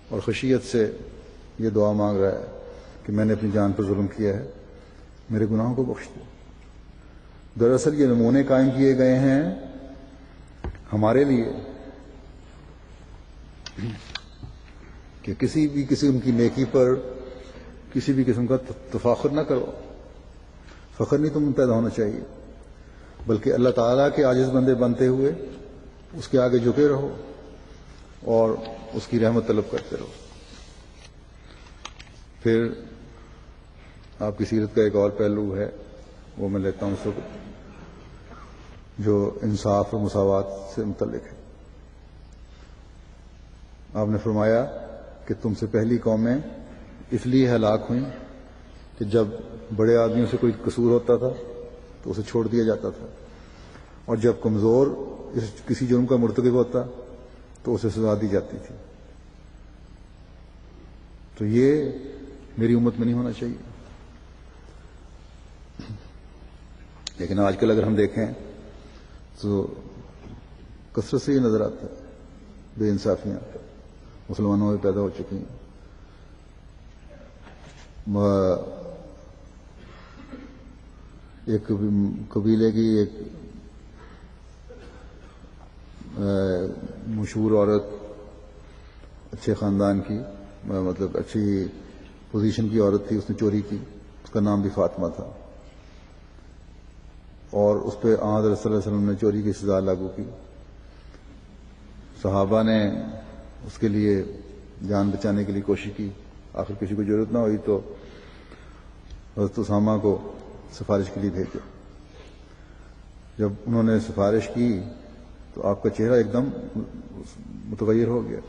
اور خشیت سے یہ دعا مانگ رہا ہے کہ میں نے اپنی جان پر ظلم کیا ہے، میرے گناہوں کو بخش دو۔ دراصل یہ نمونے قائم کیے گئے ہیں ہمارے لیے کہ کسی بھی قسم کی نیکی پر کسی بھی قسم کا تفاخر نہ کرو، فخر نہیں تم پیدا ہونا چاہیے، بلکہ اللہ تعالیٰ کے عاجز بندے بنتے ہوئے اس کے آگے جھکے رہو اور اس کی رحمت طلب کرتے رہو۔ پھر آپ کی سیرت کا ایک اور پہلو ہے، وہ میں لیتا ہوں اس وقت، جو انصاف اور مساوات سے متعلق ہے۔ آپ نے فرمایا کہ تم سے پہلی قومیں اس لیے ہلاک ہوئیں کہ جب بڑے آدمیوں سے کوئی قصور ہوتا تھا تو اسے چھوڑ دیا جاتا تھا، اور جب کمزور کسی جرم کا مرتکب ہوتا تو اسے سزا دی جاتی تھی۔ تو یہ میری امت میں نہیں ہونا چاہیے۔ لیکن آج کل اگر ہم دیکھیں تو کثرت سے یہ نظر آتا ہے، بے انصافیاں مسلمانوں میں پیدا ہو چکی ہیں۔ ایک قبیلے کی ایک مشہور عورت، اچھے خاندان کی، مطلب اچھی پوزیشن کی عورت تھی، اس نے چوری کی، اس کا نام بھی فاطمہ تھا، اور اس پہ حضرت صلی اللہ علیہ وسلم نے چوری کی سزا لاگو کی۔ صحابہ نے اس کے لیے جان بچانے کے لیے کوشش کی، آخر کسی کو ضرورت نہ ہوئی تو حضرت اسامہ کو سفارش کے لیے بھیجا۔ جب انہوں نے سفارش کی تو آپ کا چہرہ ایک دم متغیر ہو گیا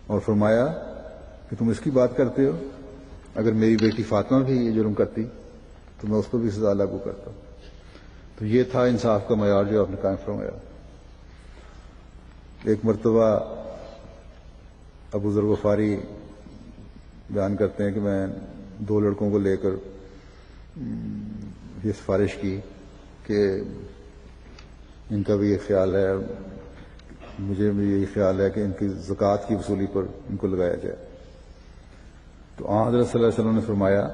اور فرمایا کہ تم اس کی بات کرتے ہو، اگر میری بیٹی فاطمہ بھی یہ جرم کرتی تو میں اس کو بھی سزا لاگو کرتا۔ تو یہ تھا انصاف کا معیار جو آپ نے قائم فرمایا۔ ایک مرتبہ ابو ذر غفاری بیان کرتے ہیں کہ میں 2 لڑکوں کو لے کر یہ سفارش کی کہ ان کا بھی یہ خیال ہے، مجھے بھی یہی خیال ہے کہ ان کی زکوٰۃ کی وصولی پر ان کو لگایا جائے۔ تو حضرت صلی اللہ علیہ وسلم نے فرمایا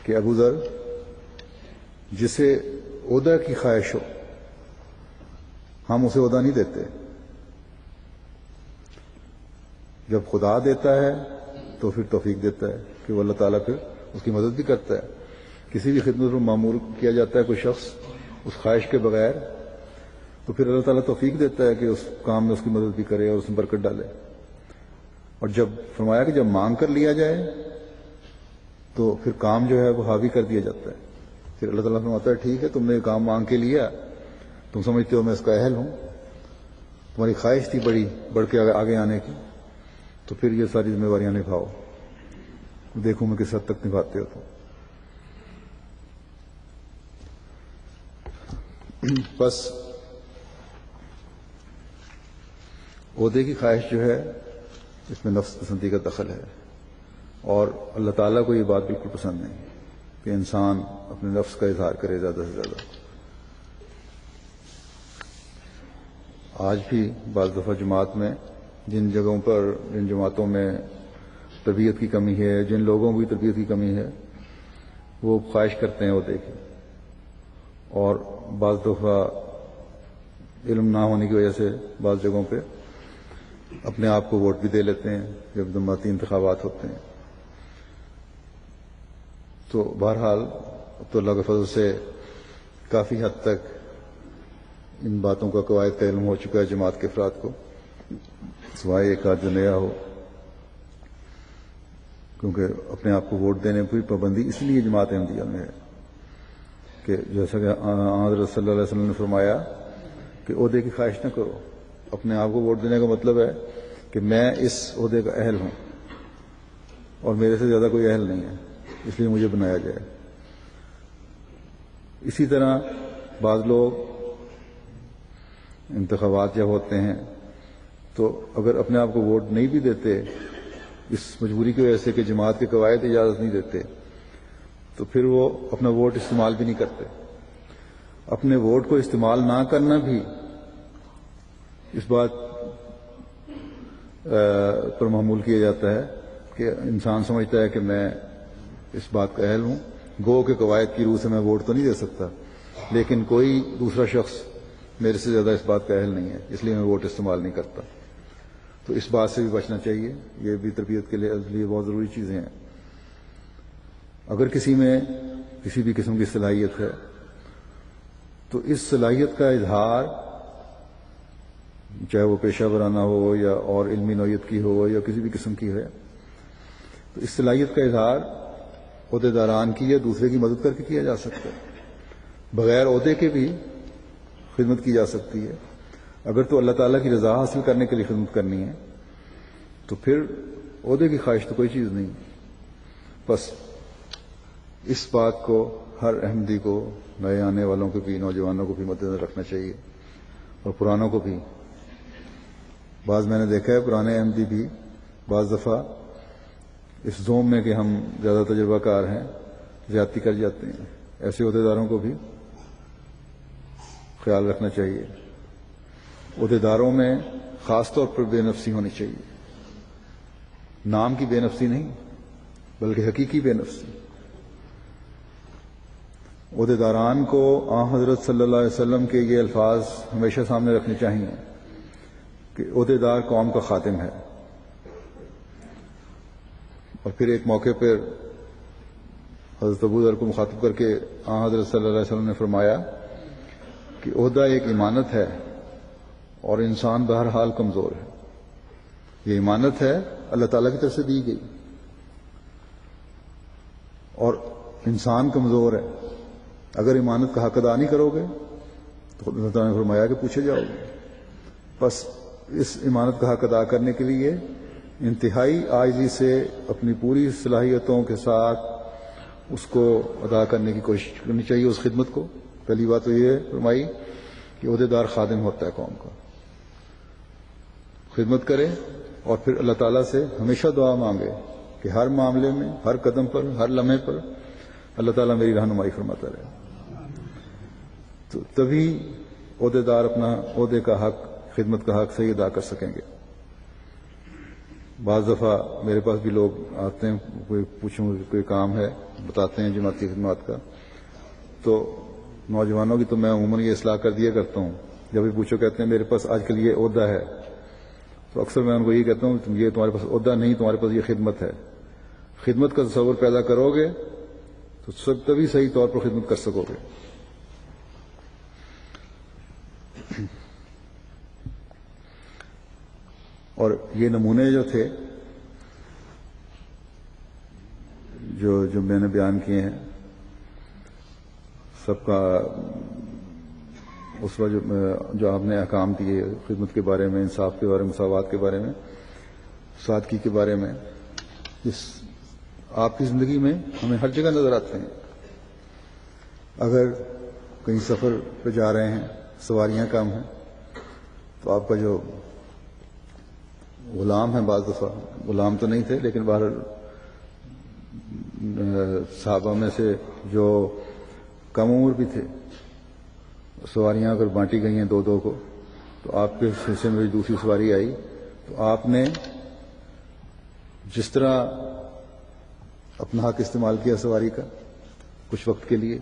کہ ابو ذر، جسے عہدہ کی خواہش ہو ہم اسے عہدہ نہیں دیتے، جب خدا دیتا ہے تو پھر توفیق دیتا ہے کہ وہ اللہ تعالیٰ پھر اس کی مدد بھی کرتا ہے۔ کسی بھی خدمت پر معمور کیا جاتا ہے کوئی شخص اس خواہش کے بغیر، تو پھر اللہ تعالیٰ توفیق دیتا ہے کہ اس کام میں اس کی مدد بھی کرے اور اس میں برکت ڈالے۔ اور جب فرمایا کہ جب مانگ کر لیا جائے تو پھر کام جو ہے وہ حاوی کر دیا جاتا ہے۔ پھر اللہ تعالیٰ فرماتا ہے ٹھیک ہے، تم نے کام مانگ کے لیا، تم سمجھتے ہو میں اس کا اہل ہوں، تمہاری خواہش تھی بڑی بڑھ کے آگے آنے کی، تو پھر یہ ساری ذمہ داریاں نبھاؤ، دیکھوں میں کس حد تک نبھاتے ہو۔ بس عہدے کی خواہش جو ہے اس میں نفس پسندی کا دخل ہے، اور اللہ تعالیٰ کو یہ بات بالکل پسند نہیں کہ انسان اپنے نفس کا اظہار کرے زیادہ سے زیادہ۔ آج بھی بعض دفعہ جماعت میں جن جگہوں پر، جن جماعتوں میں تربیت کی کمی ہے، جن لوگوں کی تربیت کی کمی ہے، وہ خواہش کرتے ہیں عہدے کی، اور بعض دفعہ علم نہ ہونے کی وجہ سے بعض جگہوں پہ اپنے آپ کو ووٹ بھی دے لیتے ہیں جب جماعتی انتخابات ہوتے ہیں۔ تو بہرحال اب تو اللہ کے فضل سے کافی حد تک ان باتوں کا قواعد کا علم ہو چکا ہے جماعت کے افراد کو، سوائے ایک آدھ جو نیا ہو، کیونکہ اپنے آپ کو ووٹ دینے کی پابندی اس لیے جماعت احمدیہ میں ہے کہ جیسا کہ حضرت صلی اللہ علیہ وسلم نے فرمایا کہ عہدے کی خواہش نہ کرو۔ اپنے آپ کو ووٹ دینے کا مطلب ہے کہ میں اس عہدے کا اہل ہوں اور میرے سے زیادہ کوئی اہل نہیں ہے، اس لیے مجھے بنایا جائے۔ اسی طرح بعض لوگ انتخابات جب ہوتے ہیں تو اگر اپنے آپ کو ووٹ نہیں بھی دیتے اس مجبوری کی وجہ سے کہ جماعت کے قواعد اجازت نہیں دیتے، تو پھر وہ اپنا ووٹ استعمال بھی نہیں کرتے۔ اپنے ووٹ کو استعمال نہ کرنا بھی اس بات پر معمول کیا جاتا ہے کہ انسان سمجھتا ہے کہ میں اس بات کا اہل ہوں، گو کے قواعد کی روح سے میں ووٹ تو نہیں دے سکتا، لیکن کوئی دوسرا شخص میرے سے زیادہ اس بات کا اہل نہیں ہے، اس لیے میں ووٹ استعمال نہیں کرتا۔ تو اس بات سے بھی بچنا چاہیے، یہ بھی تربیت کے لیے بہت ضروری چیزیں ہیں۔ اگر کسی میں کسی بھی قسم کی صلاحیت ہے تو اس صلاحیت کا اظہار، چاہے وہ پیشہ ورانہ ہو یا اور علمی نوعیت کی ہو یا کسی بھی قسم کی ہے، تو اس صلاحیت کا اظہار عہدے داران کی یا دوسرے کی مدد کر کے کیا جا سکتا ہے، بغیر عہدے کے بھی خدمت کی جا سکتی ہے۔ اگر تو اللہ تعالیٰ کی رضا حاصل کرنے کے لیے خدمت کرنی ہے تو پھر عہدے کی خواہش تو کوئی چیز نہیں۔ بس اس بات کو ہر احمدی کو، نئے آنے والوں کو بھی، نوجوانوں کو بھی مد نظر رکھنا چاہیے، اور پرانوں کو بھی۔ بعض میں نے دیکھا ہے پرانے احمدی بھی بعض دفعہ اس زوم میں کہ ہم زیادہ تجربہ کار ہیں زیادتی کر جاتے ہیں۔ ایسے عہدیداروں کو بھی خیال رکھنا چاہیے۔ عہدیداروں میں خاص طور پر بے نفسی ہونی چاہیے، نام کی بے نفسی نہیں بلکہ حقیقی بے نفسی۔ عہدیداران کو حضرت صلی اللہ علیہ وسلم کے یہ الفاظ ہمیشہ سامنے رکھنے چاہیے کہ عہدیدار قوم کا خادم ہے۔ اور پھر ایک موقع پر حضرت ابو ذر کو مخاطب کر کے حضرت صلی اللہ علیہ وسلم نے فرمایا کہ عہدہ ایک امانت ہے اور انسان بہرحال کمزور ہے۔ یہ امانت ہے اللہ تعالیٰ کی طرف سے دی گئی، اور انسان کمزور ہے۔ اگر امانت کا حق ادا نہیں کرو گے تو اللہ تعالیٰ نے فرمایا کہ پوچھے جاؤ گے۔ بس اس امانت کا حق ادا کرنے کے لیے انتہائی عاجزی سے اپنی پوری صلاحیتوں کے ساتھ اس کو ادا کرنے کی کوشش کرنی چاہیے، اس خدمت کو۔ پہلی بات تو یہ فرمائی کہ عہدیدار خادم ہوتا ہے قوم کا، خدمت کرے اور پھر اللہ تعالیٰ سے ہمیشہ دعا مانگے کہ ہر معاملے میں، ہر قدم پر، ہر لمحے پر اللہ تعالیٰ میری رہنمائی فرماتا رہے۔ تو تبھی عہدیدار اپنا عہدے کا حق، خدمت کا حق صحیح ادا کر سکیں گے۔ بعض دفعہ میرے پاس بھی لوگ آتے ہیں، کوئی پوچھوں کوئی کام ہے، بتاتے ہیں جماعتی خدمات کا، تو نوجوانوں کی تو میں عموماً یہ اصلاح کر دیا کرتا ہوں۔ جب بھی پوچھو کہتے ہیں میرے پاس آج کل یہ عہدہ ہے، تو اکثر میں ان کو یہ کہتا ہوں تم یہ تمہارے پاس عہدہ نہیں، تمہارے پاس یہ خدمت ہے۔ خدمت کا تصور پیدا کرو گے تو سب تبھی صحیح طور پر خدمت کر سکو گے۔ اور یہ نمونے جو تھے جو میں نے بیان کیے ہیں، سب کا اس وقت جو آپ نے احکام دیے خدمت کے بارے میں، انصاف کے بارے میں، مساوات کے بارے میں، سادگی کے بارے میں، اس آپ کی زندگی میں ہمیں ہر جگہ نظر آتے ہیں۔ اگر کہیں سفر پہ جا رہے ہیں، سواریاں کم ہیں، تو آپ کا جو غلام ہے، بعض دفعہ غلام تو نہیں تھے لیکن باہر صحابہ میں سے جو کم عمر بھی تھے، سواریاں اگر بانٹی گئی ہیں دو دو کو، تو آپ کے حصے میں دوسری سواری آئی تو آپ نے جس طرح اپنا حق استعمال کیا سواری کا کچھ وقت کے لیے،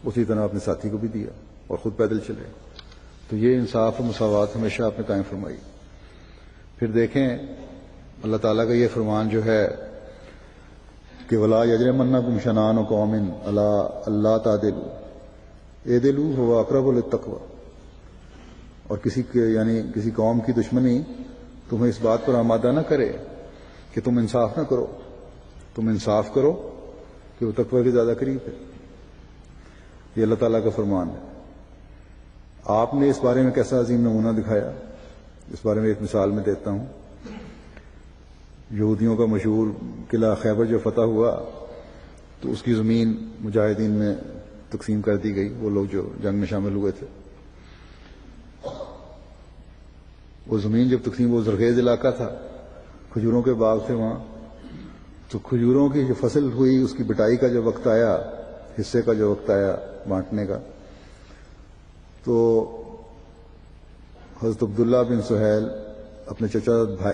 اسی طرح اپنے ساتھی کو بھی دیا اور خود پیدل چلے۔ تو یہ انصاف و مساوات ہمیشہ آپ نے قائم فرمائی۔ پھر دیکھیں اللہ تعالیٰ کا یہ فرمان جو ہے کہ وَلَا يَجْرِمَنَّكُمْ شَنَآنُ قَوْمٍ عَلَىٰ أَلَّا تَعْدِلُوا اعْدِلُوا هُوَ أَقْرَبُ لِلتَّقْوَىٰ، اور کسی قوم کی دشمنی تمہیں اس بات پر آمادہ نہ کرے کہ تم انصاف نہ کرو، تم انصاف کرو کہ وہ تقوی کے زیادہ قریب ہے۔ یہ اللہ تعالیٰ کا فرمان ہے۔ آپ نے اس بارے میں کیسا عظیم نمونہ دکھایا، اس بارے میں ایک مثال میں دیتا ہوں۔ یہودیوں کا مشہور قلعہ خیبر جو فتح ہوا تو اس کی زمین مجاہدین میں تقسیم کر دی گئی، وہ لوگ جو جنگ میں شامل ہوئے تھے۔ وہ زمین جب تقسیم، وہ زرخیز علاقہ تھا، کھجوروں کے باغ تھے وہاں، تو کھجوروں کی جو فصل ہوئی اس کی بٹائی کا جو وقت آیا، حصے کا جو وقت آیا بانٹنے کا، تو حضرت عبداللہ بن سہیل اپنے چچا بھائی